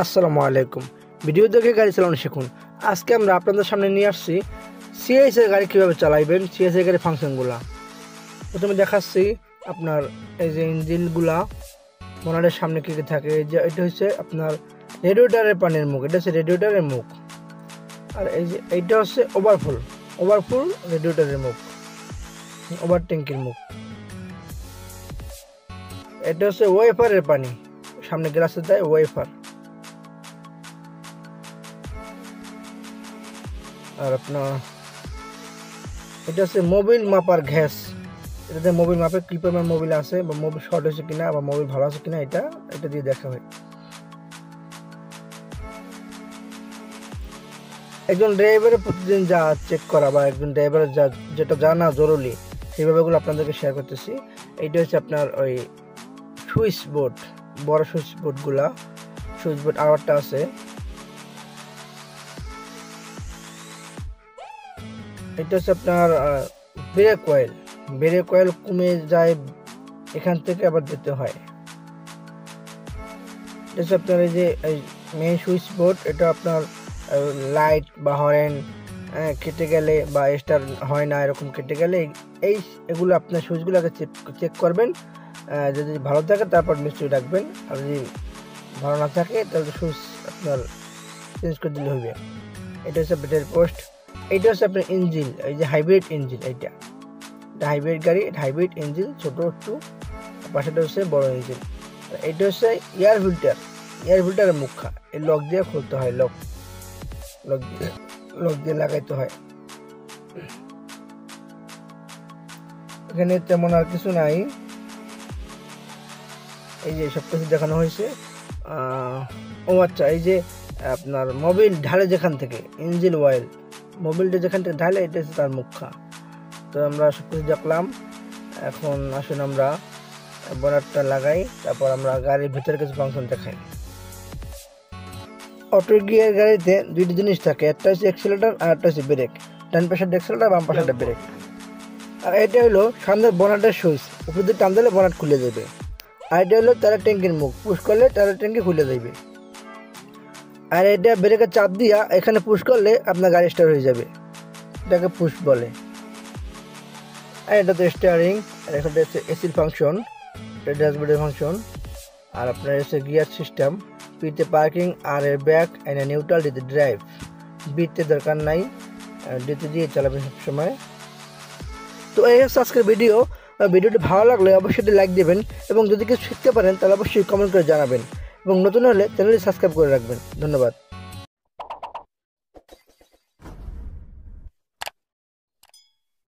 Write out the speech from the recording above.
আসসালামু আলাইকুম। ভিডিও দেখে গাড়ি চালানো শিখুন। আজকে আমরা আপনাদের সামনে নিয়ে আসছি সিএস এর গাড়ি কীভাবে চালাইবেন, সিএস এর গাড়ির ফাংশনগুলা। প্রথমে দেখাচ্ছি আপনার এই যে ইঞ্জিনগুলা মনারের সামনে কী কী থাকে। যে এটা হচ্ছে আপনার রেডিয়েটরের পানির মুখ, এটা হচ্ছে রেডিয়েটরের মুখ। আর এই যে এইটা হচ্ছে ওভারফুল রেডিয়েটরের মুখ, ওভার ট্যাঙ্কির মুখ। এটা হচ্ছে ওয়েফারের পানি, সামনে গ্লাসে দেয় ওয়েফার। আর আপনার এটা হচ্ছে মোবিল মাপার গ্যাস, এটাতে মোবিল মাপে কি পরিমাণ মোবিল আছে বা মোবিল শর্ট হয়েছে কিনা বা মোবিল ভালো আছে কিনা এটা দিয়ে দেখা হয়। একজন ড্রাইভারের প্রতিদিন যা চেক করা বা একজন ড্রাইভারের যেটা জানা জরুরি সেই ব্যাপারগুলো আপনাদেরকে শেয়ার করতেছি। এইটা হচ্ছে আপনার ওই সুইচ বোর্ড, বড় সুইচ বোর্ডগুলা, সুইচ বোর্ড আরেকটা আছে। এটা হচ্ছে আপনার ব্রেক অয়েল কমে যায়, এখান থেকে আবার দিতে হয়। এটা হচ্ছে আপনার এই যে মেইন সুইচ বোর্ড, এটা আপনার লাইট বা হরেন কেটে গেলে বা স্টার হয় না এরকম কেটে গেলে এগুলো আপনার সুইচগুলোকে চেক করবেন। যদি ভালো থাকে তারপর মিস্ত্রি রাখবেন, আর যদি ভালো না থাকে তাহলে সুইচ আপনার চেঞ্জ করে দিলে হবে। এটা হচ্ছে ব্যাটারি পোস্ট। এইটা হচ্ছে আপনার ইঞ্জিন, এই যে হাইব্রিড ইঞ্জিন, এটা হাইব্রিড গাড়ি, হাইব্রিড ইঞ্জিন ছোট একটু, পাশেটা হচ্ছে বড় ইঞ্জিন। এইটা হচ্ছে এয়ার ফিল্টারের মুখা, এই লক দিয়ে খুলতে হয়, লক দিয়ে লাগাইতে হয়। এখানে তেমন আর কিছু নাই, এই যে সব কিছু দেখানো হয়েছে। আচ্ছা, এই যে আপনার মোবিল ঢালে যেখান থেকে, ইঞ্জিন অয়েল মোবিলটা যেখান থেকে ঢালে, এটা হচ্ছে তার মুখা। তো আমরা সব কিছু দেখলাম। এখন আসুন আমরা বনারটা লাগাই, তারপর আমরা গাড়ির ভিতরে কিছু ফাংশন দেখাই। অটো গিয়ার গাড়িতে দুইটি জিনিস থাকে, একটা হচ্ছে অ্যাক্সিলারেটর আর একটা হচ্ছে ব্রেক। ডান পাশের অ্যাক্সিলারেটর, বাম পাশের ব্রেক। আর এটা হলো সামনের বনাটের সুইচ, উপর দিয়ে টান দিলে বনাট খুলে যাবে। আর এটা হলো তেলের ট্যাঙ্কির মুখ, পুশ করলে তেলের ট্যাঙ্কি খুলে যাবে। আর এটা ব্রেকের চাপ দিয়া এখানে পুশ করলে আপনার গাড়ি স্টার্ট হয়ে যাবে, এটাকে পুশ বলে। আর এটা তো স্টিয়ারিং, আর এখানে হচ্ছে এসির ফাংশন, এটা ড্যাশবোর্ডের ফাংশন। আর আপনার হচ্ছে গিয়ার সিস্টেম, পিতে পার্কিং, আর এর ব্যাক, এনে নিউট্রাল, ডিতে ড্রাইভ। বিতে দরকার নাই, ডিতে দিয়ে চালাবেন সবসময়। তো এই হচ্ছে আজকের ভিডিওটি ভালো লাগলে অবশ্যই লাইক দেবেন, এবং যদি কিছু শিখতে পারেন তাহলে অবশ্যই কমেন্ট করে জানাবেন, এবং নতুন হলে চ্যানেলটি সাবস্ক্রাইব করে রাখবেন। ধন্যবাদ।